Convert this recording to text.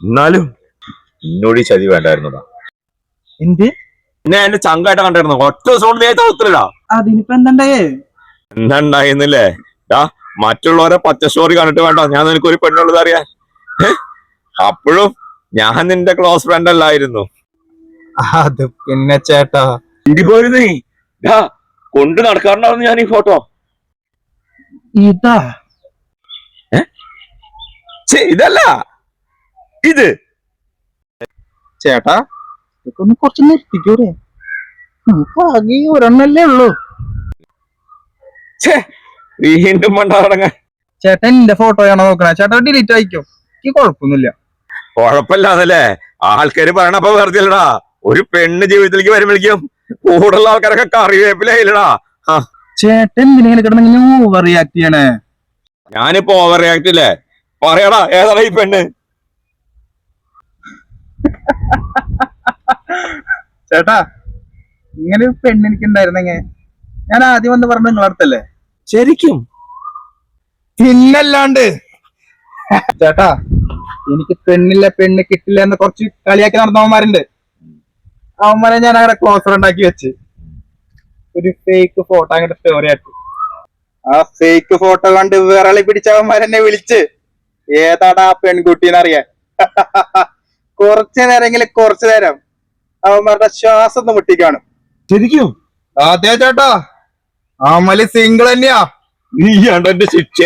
എന്നാലും എന്നോട് ഈ ചതി വേണ്ടായിരുന്നതാ. എന്ത് പിന്നെ എന്റെ ചങ്കായിട്ട് കണ്ടിരുന്നു. ഒറ്റ ദിവസം കൊണ്ട് നീ തളത്തില്ലടാ. അതിനിപ്പോ എന്താണ്ടായേ? എന്താ ഉണ്ടായിരുന്നില്ലേ? മറ്റുള്ളവരെ പച്ച സ്റ്റോറി കണ്ടിട്ട് വേണ്ട ഞാൻ നിനക്കൊരു പെണ്ണുള്ളത് അറിയാൻ. അപ്പോഴും ഞാൻ നിന്റെ ക്ലോസ് ഫ്രണ്ട് അല്ലായിരുന്നു. അത് പിന്നെ ചേട്ടാ പോയിരുന്നേ കൊണ്ട് നടക്കാറുണ്ടാവുന്നു ഞാൻ ഈ ഫോട്ടോ. ഇതാ ഇതല്ല ഇത്. ചേട്ടാ ഇതൊക്കെ ഒന്ന് കുറച്ച് നിർത്തിക്കൂടെ? നമുക്ക് ആകെ ഒരെണ്ണല്ലേ ഉള്ളൂ. വീണ്ടും മണ്ടടങ്ങാൻ. ചേട്ടൻ എന്റെ ഫോട്ടോയാണോ നോക്കണേ? ചേട്ടാ ഡിലീറ്റ് ആയിക്കോ, എനിക്ക് കുഴപ്പമൊന്നുമില്ല. കൊഴപ്പില്ലാന്നല്ലേ ആൾക്കാര് പറയണപ്പോ വെറുതെ അല്ലടാ. ഒരു പെണ്ണ് ജീവിതത്തിലേക്ക് വരുമ്പോഴേക്കും കൂടുതലുള്ള ആൾക്കാരൊക്കെ കറിവേപ്പിലടാ. ചേട്ടൻ എന്തിനെ കിടന്നെങ്കിലും ഓവർ റിയാക്ട് ചെയ്യണേ? ഞാനിപ്പോ ഓവർ റിയാക്ട് ഇല്ലേ? പറയടാ ഏതാടാ ഈ പെണ്ണ്? ചേട്ടാ ഇങ്ങനെ ഒരു പെണ്ണ് എനിക്ക് ഉണ്ടായിരുന്നെങ്കിൽ ഞാൻ ആദ്യം വന്ന് പറഞ്ഞ നിങ്ങളടുത്തല്ലേ? ശരിക്കും? പിന്നല്ലാണ്ട്. ചേട്ടാ എനിക്ക് പെണ്ണില്ല പെണ്ണ് കിട്ടില്ല എന്ന് കുറച്ച് കളിയാക്കി നടന്നവന്മാരുണ്ട്. അവന്മാരെ ഞാൻ അങ്ങനെ ക്ലോസർ ഉണ്ടാക്കി വെച്ച് ഒരു ഫേക്ക് ഫോട്ടോ അങ്ങോട്ട് സ്റ്റോറി ആക്കി. ആ ഫേക്ക് ഫോട്ടോ കണ്ട് വിറളി പിടിച്ചവന്മാരെന്നെ വിളിച്ച് ഏതാടാ പെൺകുട്ടിന്ന് അറിയാൻ. കുറച്ചു നേരം അവന്മാരുടെ ശ്വാസം ഒന്ന് മുട്ടിക്കാണും. ശരിക്കും? അതെ ചേട്ടാ, അമല് സിംഗിൾ തന്നെയാ. നീയാണ്ട് എന്റെ ശിക്ഷ.